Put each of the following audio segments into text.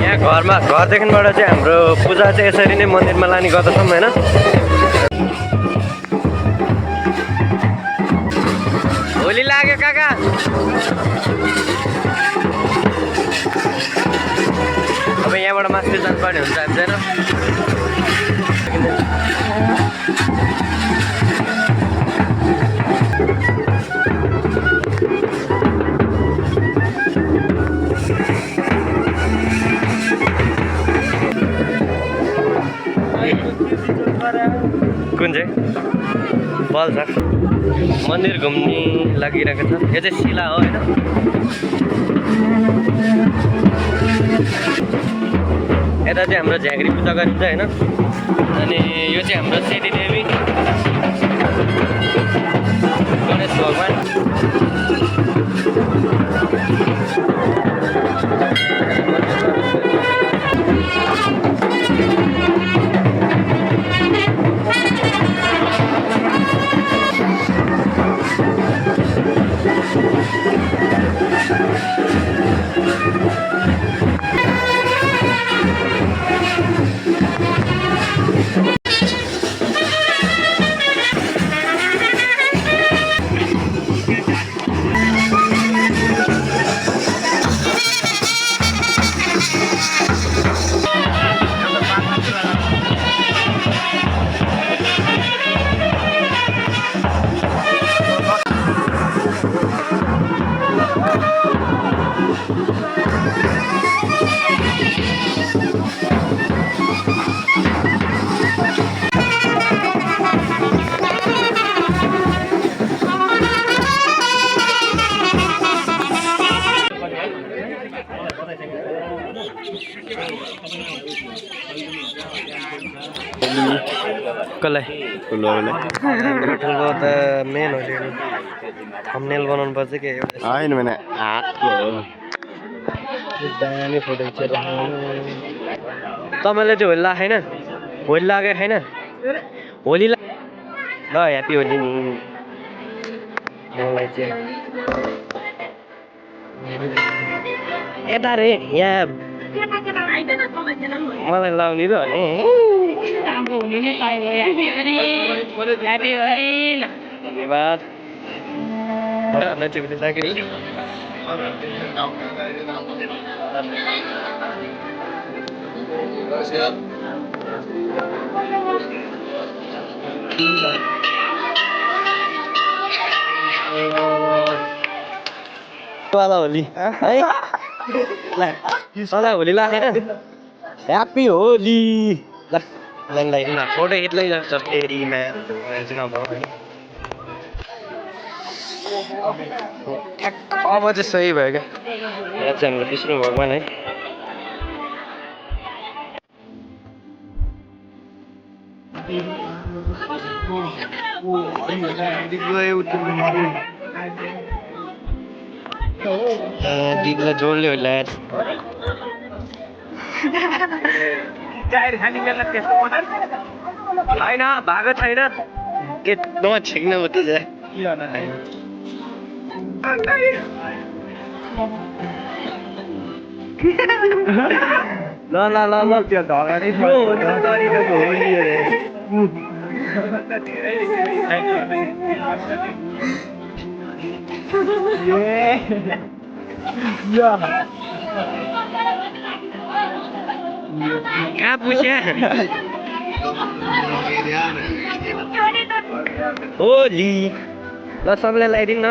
यहाँ घरदेखिबाट चाहिँ हाम्रो पूजा चाहिँ यसरी नै मन्दिरमा लाने गर्दछौँ होइन। होली लाग्यो काका। अब यहाँबाट माथि जानुपर्ने हुन्छ हामी चाहिँ कुन चाहिँ बल छ मन्दिर घुम्ने लागिरहेको छ। यो चाहिँ शिला हो होइन। यता चाहिँ हाम्रो झाँक्री पूजा गरिन्छ होइन। अनि यो चाहिँ हाम्रो सेती देवी गणेश भगवान। कसलाई ठुलो त मेन हो नि थम्बनेल बनाउनु पर्छ के होइन भने हातको दामी फोटो खिचेर तपाईँले चाहिँ होली लाग्यो छैन? होली लाग्यो छैन? होली ल ह्याप्पी होली नि मलाई चाहिँ यता रे यहाँ मलाई लाउने त भने धन्यवाद नचिप्ने साकेरी होली है सदा होली लाग्दैन ह्याप्पी होली फोटो यत्लै जान्छ फेरिमा अब चाहिँ सही भयो क्या। यहाँ चाहिँ हाम्रो विष्णु भगवान् है। दिदीलाई जोडले होला होइन भएको छैन के नछेक्न मात्रै जा ल ल ल ल त्यो ढगारी कहाँ पुग्यो होली ल सबैलाई लगाइदिनु न।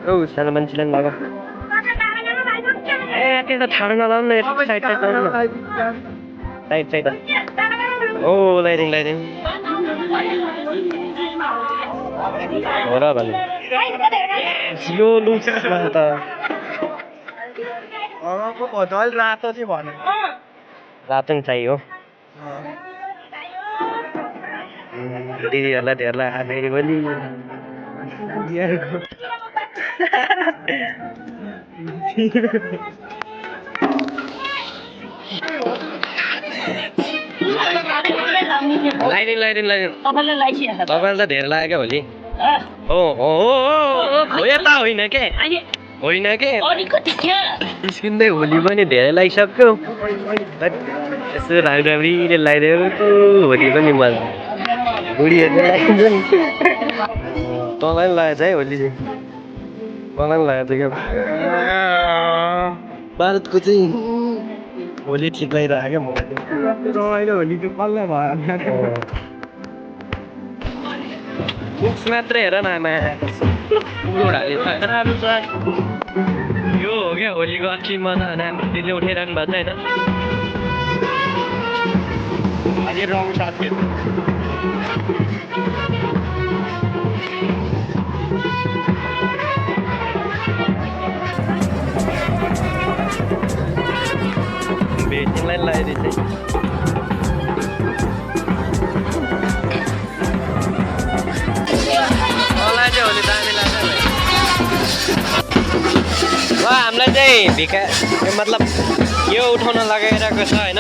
औ सानो मान्छेलाई पनि लगाऊ ए त्यो त ठाडो नलाउनु न यस्तो साइड साइड लाउनु न साइड साइड ओ लगाइदिउँ हो र भन्नु यो लुक्समा त रातो चाहिँ भन्यो रातो नि चाहियो दिदीहरूलाई धेरलाई फेरि पनि लगाइदिनु तपाईँले लगाइसकेको छ तपाईँले त धेरै लाग्यो होली अँ, हो हो हो यता होइन के अहिले होइन के अलिकति त्यहाँ निस्किँदै होली पनि धेरै लगाइसक्यो बट यसो राम्रीले लगाइदियो होली पनि मजा बुढीहरूले लगाइदिन्छ नि तँलाई पनि लगाएछ है होली चाहिँ मलाई पनि लगाएको थियो क्या भारतको चाहिँ होली ठिक लगाइरहेको क्या रमाइलो होली त्यो कसलाई भयो बुक्स मात्रै हेर न आमा यो हो क्या होलीको असली मजा नानीले उठाइरहनु भएको छ होइन अलि रङ साथीहरू भेटिङलाई लगाइदिन्छ मलाई चाहिँ होली दामी लाग्छ ल हामीलाई चाहिँ भिका मतलब यो उठाउन लगाइरहेको छ होइन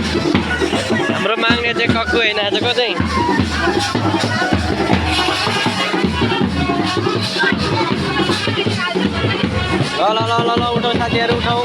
हाम्रो माग्ने चाहिँ कक्कु होइन आजको चाहिँ ल ल ल ल ल उठाउ साथीहरू उठाउ